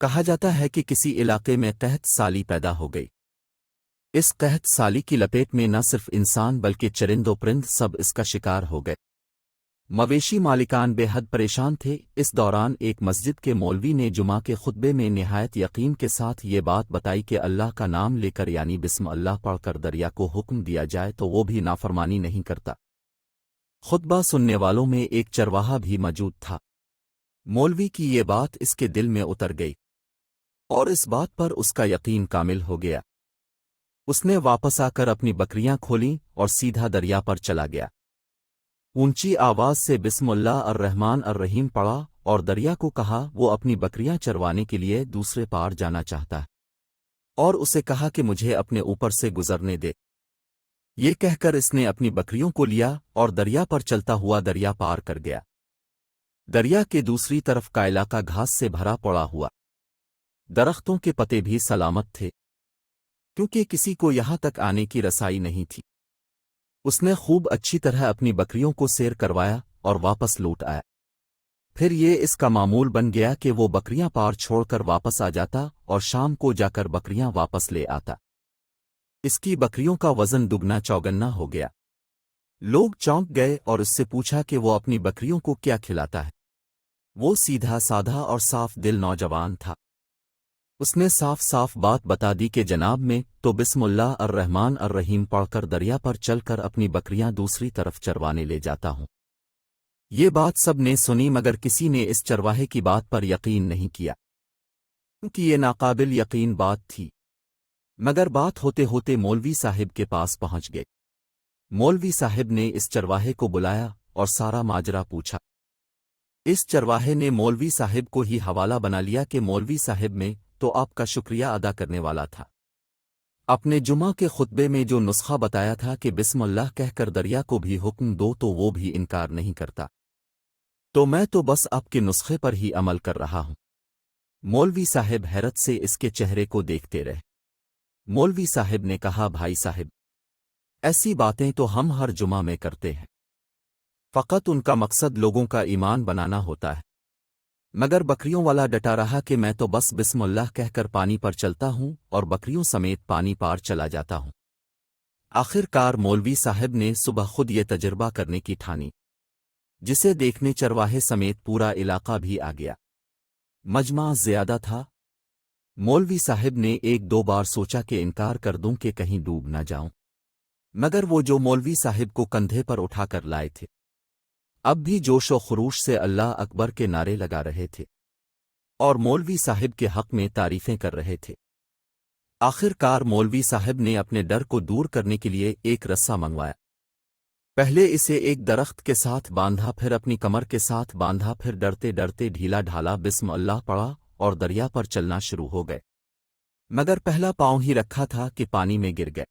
کہا جاتا ہے کہ کسی علاقے میں قحط سالی پیدا ہو گئی۔ اس قحط سالی کی لپیٹ میں نہ صرف انسان بلکہ چرند و پرند سب اس کا شکار ہو گئے۔ مویشی مالکان بے حد پریشان تھے۔ اس دوران ایک مسجد کے مولوی نے جمعہ کے خطبے میں نہایت یقین کے ساتھ یہ بات بتائی کہ اللہ کا نام لے کر یعنی بسم اللہ پڑھ کر دریا کو حکم دیا جائے تو وہ بھی نافرمانی نہیں کرتا۔ خطبہ سننے والوں میں ایک چرواہا بھی موجود تھا۔ مولوی کی یہ بات اس کے دل میں اتر گئی اور اس بات پر اس کا یقین کامل ہو گیا۔ اس نے واپس آ کر اپنی بکریاں کھولیں اور سیدھا دریا پر چلا گیا۔ اونچی آواز سے بسم اللہ الرحمن الرحیم پڑھا اور دریا کو کہا وہ اپنی بکریاں چروانے کے لیے دوسرے پار جانا چاہتا ہے، اور اسے کہا کہ مجھے اپنے اوپر سے گزرنے دے۔ یہ کہہ کر اس نے اپنی بکریوں کو لیا اور دریا پر چلتا ہوا دریا پار کر گیا۔ دریا کے دوسری طرف کا علاقہ گھاس سے بھرا پڑا ہوا، درختوں کے پتے بھی سلامت تھے، کیونکہ کسی کو یہاں تک آنے کی رسائی نہیں تھی۔ اس نے خوب اچھی طرح اپنی بکریوں کو سیر کروایا اور واپس لوٹ آیا۔ پھر یہ اس کا معمول بن گیا کہ وہ بکریاں پار چھوڑ کر واپس آ جاتا اور شام کو جا کر بکریاں واپس لے آتا۔ اس کی بکریوں کا وزن دگنا چوگنا ہو گیا۔ لوگ چونک گئے اور اس سے پوچھا کہ وہ اپنی بکریوں کو کیا کھلاتا ہے۔ وہ سیدھا سادھا اور صاف دل نوجوان تھا۔ اس نے صاف صاف بات بتا دی کہ جناب میں تو بسم اللہ الرحمن الرحیم پڑھ کر دریا پر چل کر اپنی بکریاں دوسری طرف چروانے لے جاتا ہوں۔ یہ بات سب نے سنی مگر کسی نے اس چرواہے کی بات پر یقین نہیں کیا، کیونکہ یہ ناقابل یقین بات تھی۔ مگر بات ہوتے ہوتے مولوی صاحب کے پاس پہنچ گئے۔ مولوی صاحب نے اس چرواہے کو بلایا اور سارا ماجرا پوچھا۔ اس چرواہے نے مولوی صاحب کو ہی حوالہ بنا لیا کہ مولوی صاحب میں تو آپ کا شکریہ ادا کرنے والا تھا۔ اپنے جمعہ کے خطبے میں جو نسخہ بتایا تھا کہ بسم اللہ کہہ کر دریا کو بھی حکم دو تو وہ بھی انکار نہیں کرتا، تو میں تو بس آپ کے نسخے پر ہی عمل کر رہا ہوں۔ مولوی صاحب حیرت سے اس کے چہرے کو دیکھتے رہے۔ مولوی صاحب نے کہا بھائی صاحب، ایسی باتیں تو ہم ہر جمعہ میں کرتے ہیں، فقط ان کا مقصد لوگوں کا ایمان بنانا ہوتا ہے۔ مگر بکریوں والا ڈٹا رہا کہ میں تو بس بسم اللہ کہہ کر پانی پر چلتا ہوں اور بکریوں سمیت پانی پار چلا جاتا ہوں۔ آخر کار مولوی صاحب نے صبح خود یہ تجربہ کرنے کی ٹھانی، جسے دیکھنے چرواہے سمیت پورا علاقہ بھی آ گیا۔ مجمع زیادہ تھا۔ مولوی صاحب نے ایک دو بار سوچا کہ انکار کر دوں کہ کہیں ڈوب نہ جاؤں، مگر وہ جو مولوی صاحب کو کندھے پر اٹھا کر لائے تھے اب بھی جوش و خروش سے اللہ اکبر کے نعرے لگا رہے تھے اور مولوی صاحب کے حق میں تعریفیں کر رہے تھے۔ آخر کار مولوی صاحب نے اپنے ڈر کو دور کرنے کے لیے ایک رسہ منگوایا۔ پہلے اسے ایک درخت کے ساتھ باندھا، پھر اپنی کمر کے ساتھ باندھا، پھر ڈرتے ڈرتے ڈھیلا ڈھالا بسم اللہ پڑھا اور دریا پر چلنا شروع ہو گئے۔ مگر پہلا پاؤں ہی رکھا تھا کہ پانی میں گر گئے۔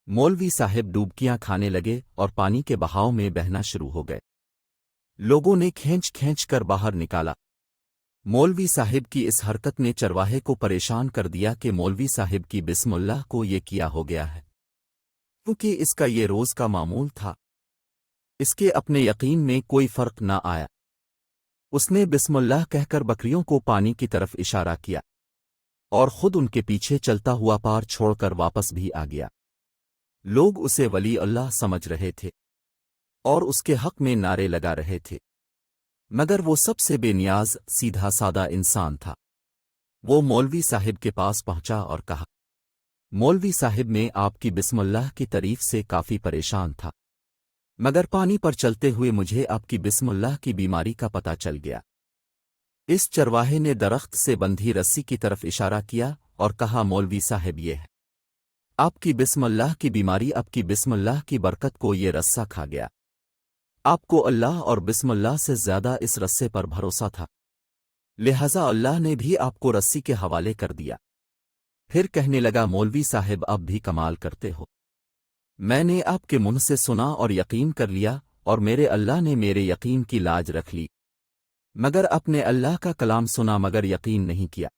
مولوی صاحب ڈوبکیاں کھانے لگے اور پانی کے بہاؤ میں بہنا شروع ہو گئے۔ لوگوں نے کھینچ کھینچ کر باہر نکالا۔ مولوی صاحب کی اس حرکت نے چرواہے کو پریشان کر دیا کہ مولوی صاحب کی بسم اللہ کو یہ کیا ہو گیا ہے، کیونکہ اس کا یہ روز کا معمول تھا۔ اس کے اپنے یقین میں کوئی فرق نہ آیا۔ اس نے بسم اللہ کہہ کر بکریوں کو پانی کی طرف اشارہ کیا اور خود ان کے پیچھے چلتا ہوا پار چھوڑ کر واپس بھی آ گیا۔ لوگ اسے ولی اللہ سمجھ رہے تھے اور اس کے حق میں نعرے لگا رہے تھے، مگر وہ سب سے بے نیاز سیدھا سادہ انسان تھا۔ وہ مولوی صاحب کے پاس پہنچا اور کہا، مولوی صاحب میں آپ کی بسم اللہ کی تعریف سے کافی پریشان تھا، مگر پانی پر چلتے ہوئے مجھے آپ کی بسم اللہ کی بیماری کا پتہ چل گیا۔ اس چرواہے نے درخت سے بندھی رسی کی طرف اشارہ کیا اور کہا، مولوی صاحب یہ ہے آپ کی بسم اللہ کی بیماری، آپ کی بسم اللہ کی برکت کو یہ رسہ کھا گیا۔ آپ کو اللہ اور بسم اللہ سے زیادہ اس رسے پر بھروسہ تھا، لہذا اللہ نے بھی آپ کو رسی کے حوالے کر دیا۔ پھر کہنے لگا، مولوی صاحب آپ بھی کمال کرتے ہو، میں نے آپ کے منہ سے سنا اور یقین کر لیا اور میرے اللہ نے میرے یقین کی لاج رکھ لی، مگر اپنے اللہ کا کلام سنا مگر یقین نہیں کیا،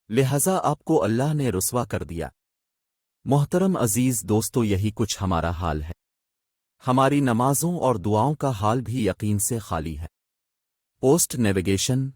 لہذا آپ کو اللہ نے رسوا کر دیا۔ محترم عزیز دوستو، یہی کچھ ہمارا حال ہے۔ ہماری نمازوں اور دعاؤں کا حال بھی یقین سے خالی ہے۔ Post navigation